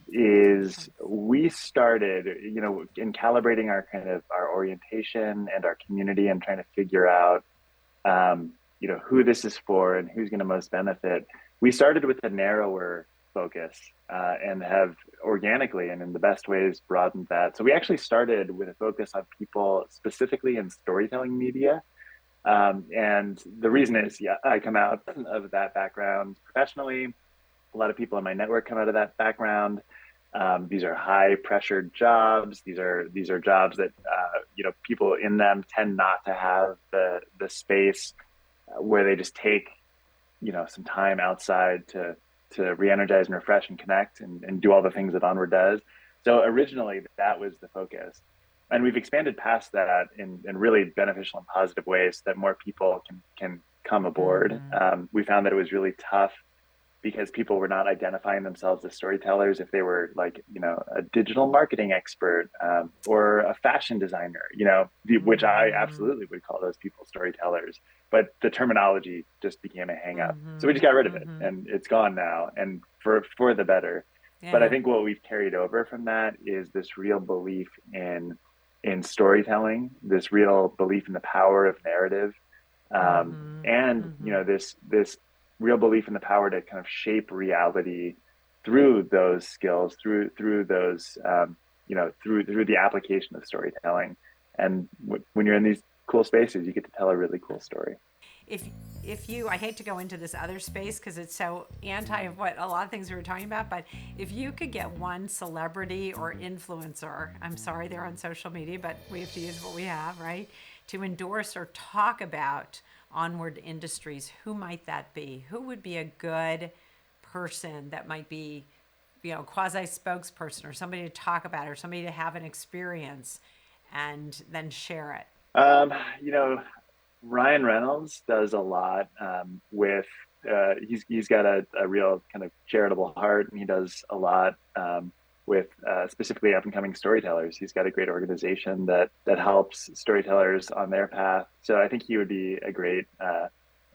is we started, in calibrating our kind of our orientation and our community and trying to figure out, who this is for and who's going to most benefit. We started with a narrower focus and have organically and in the best ways broadened that. So we actually started with a focus on people specifically in storytelling media. And the reason is, I come out of that background professionally. A lot of people in my network come out of that background. These are high pressured jobs. These are jobs that, people in them tend not to have the space where they just take, some time outside to re-energize and refresh and connect and do all the things that Onward does. So originally that was the focus. And we've expanded past that in really beneficial and positive ways so that more people can come aboard. We found that it was really tough because people were not identifying themselves as storytellers if they were like, a digital marketing expert or a fashion designer, which I absolutely would call those people storytellers. But the terminology just became a hang up. So we just got rid of it and it's gone now, and for the better. Yeah. But I think what we've carried over from that is this real belief in storytelling, this real belief in the power of narrative, and this real belief in the power to kind of shape reality through those skills, through those through the application of storytelling. And when you're in these cool spaces, you get to tell a really cool story. If you, I hate to go into this other space because it's so anti of what a lot of things we were talking about, but if you could get one celebrity or influencer, I'm sorry they're on social media, but we have to use what we have, right, to endorse or talk about Onward Industries, who might that be? Who would be a good person that might be, quasi spokesperson or somebody to talk about it or somebody to have an experience and then share it? Ryan Reynolds does a lot with, he's got a real kind of charitable heart, and he does a lot with specifically up and coming storytellers. He's got a great organization that helps storytellers on their path. So I think he would be a great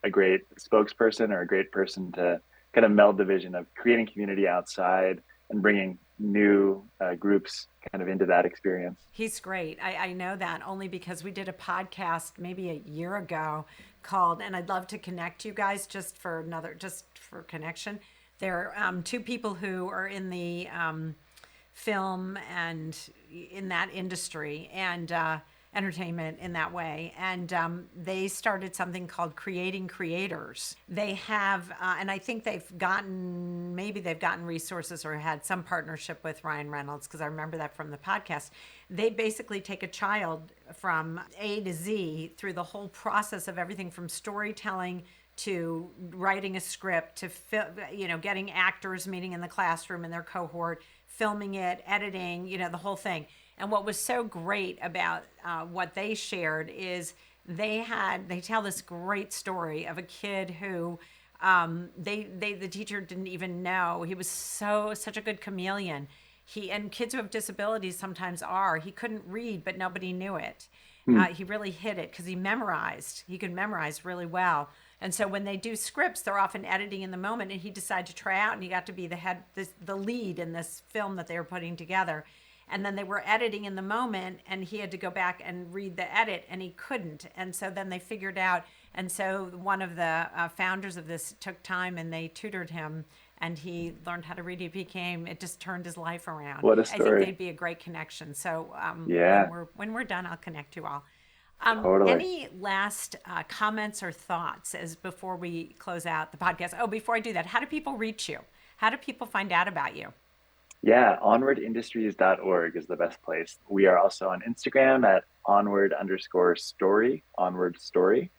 spokesperson or a great person to kind of meld the vision of creating community outside and bringing new groups kind of into that experience. He's great. I know that only because we did a podcast maybe a year ago called, and I'd love to connect you guys just for connection. There are two people who are in the film and in that industry and entertainment in that way. And they started something called Creating Creators. They have, and I think they've gotten resources or had some partnership with Ryan Reynolds, because I remember that from the podcast. They basically take a child from A to Z through the whole process of everything from storytelling to writing a script to getting actors meeting in the classroom in their cohort, filming it, editing, the whole thing. And what was so great about what they shared is they tell this great story of a kid who the teacher didn't even know. He was such a good chameleon. And kids who have disabilities sometimes are. He couldn't read, but nobody knew it. He really hit it because he could memorize really well. And so when they do scripts, they're often editing in the moment, and he decided to try out, and he got to be the lead in this film that they were putting together. And then they were editing in the moment, and he had to go back and read the edit, and he couldn't. And so then they figured out. And so one of the founders of this took time, and they tutored him, and he learned how to read. It just turned his life around. What a story. I think they'd be a great connection. So when we're done, I'll connect you all. Totally. Any last comments or thoughts before we close out the podcast? Oh, before I do that, how do people reach you? How do people find out about you? Yeah, onwardindustries.org is the best place. We are also on Instagram at onward_story, Onward Story.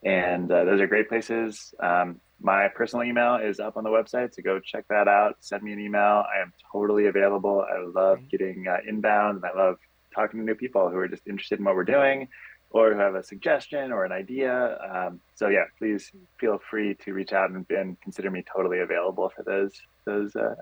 And those are great places. My personal email is up on the website, so go check that out. Send me an email. I am totally available. I love getting inbound, and I love talking to new people who are just interested in what we're doing or who have a suggestion or an idea. So yeah, please feel free to reach out and consider me totally available for those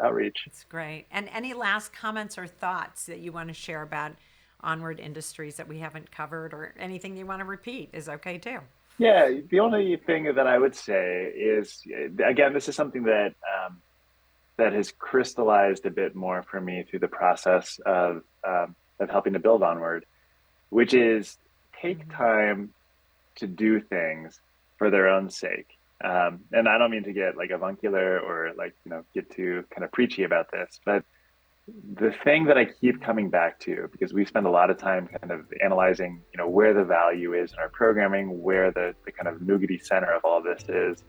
outreach. It's great. And any last comments or thoughts that you want to share about Onward Industries that we haven't covered, or anything you want to repeat is okay too. Yeah, the only thing that I would say is, again, this is something that that has crystallized a bit more for me through the process of helping to build Onward, which is take time to do things for their own sake. And I don't mean to get like avuncular or like, get too kind of preachy about this, but the thing that I keep coming back to, because we spend a lot of time kind of analyzing, where the value is in our programming, where the kind of nougaty center of all this is,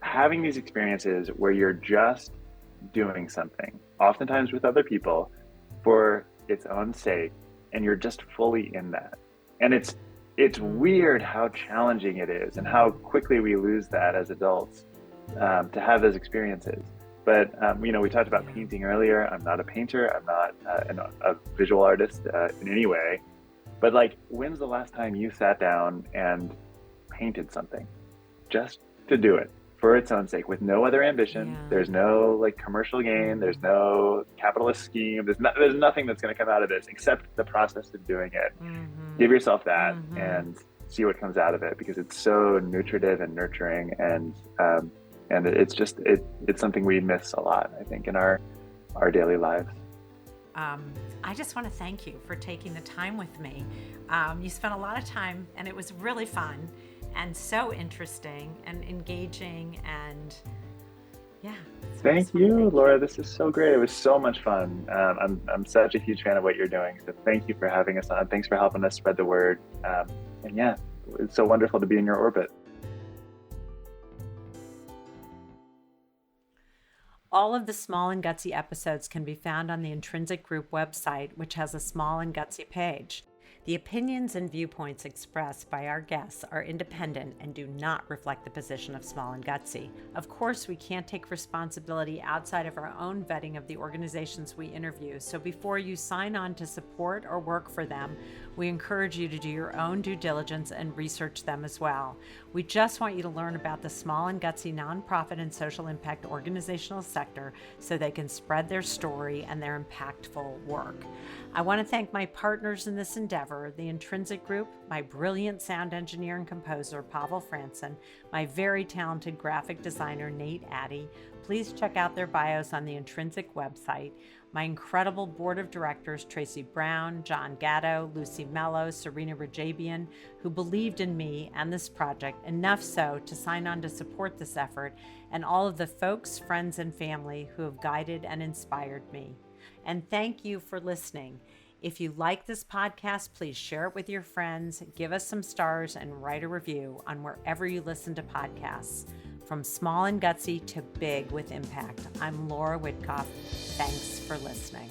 having these experiences where you're just doing something, oftentimes with other people, for its own sake, and you're just fully in that. And it's weird how challenging it is and how quickly we lose that as adults, to have those experiences. But, we talked about painting earlier. I'm not a painter. I'm not a visual artist in any way. But like, when's the last time you sat down and painted something just to do it for its own sake with no other ambition? Yeah. There's no like commercial gain. There's no capitalist scheme. There's nothing that's going to come out of this except the process of doing it. Give yourself that and see what comes out of it, because it's so nutritive and nurturing, and it's just it's something we miss a lot, I think, in our daily lives. I just want to thank you for taking the time with me. You spent a lot of time, and it was really fun and so interesting and engaging, and yeah. Thank you, Laura. This is so great. It was so much fun. I'm such a huge fan of what you're doing. So thank you for having us on. Thanks for helping us spread the word. And yeah, it's so wonderful to be in your orbit. All of the Small and Gutsy episodes can be found on the Intrinsic Group website, which has a Small and Gutsy page. The opinions and viewpoints expressed by our guests are independent and do not reflect the position of Small and Gutsy. Of course, we can't take responsibility outside of our own vetting of the organizations we interview, so before you sign on to support or work for them, we encourage you to do your own due diligence and research them as well. We just want you to learn about the Small and Gutsy nonprofit and social impact organizational sector so they can spread their story and their impactful work. I want to thank my partners in this endeavor, the Intrinsic Group, my brilliant sound engineer and composer, Pavel Franson, my very talented graphic designer, Nate Addy. Please check out their bios on the Intrinsic website. My incredible board of directors, Tracy Brown, John Gatto, Lucy Mello, Serena Rajabian, who believed in me and this project enough so to sign on to support this effort, and all of the folks, friends, and family who have guided and inspired me. And thank you for listening. If you like this podcast, please share it with your friends, give us some stars, and write a review on wherever you listen to podcasts. From small and gutsy to big with impact, I'm Laura Whitkoff. Thanks for listening.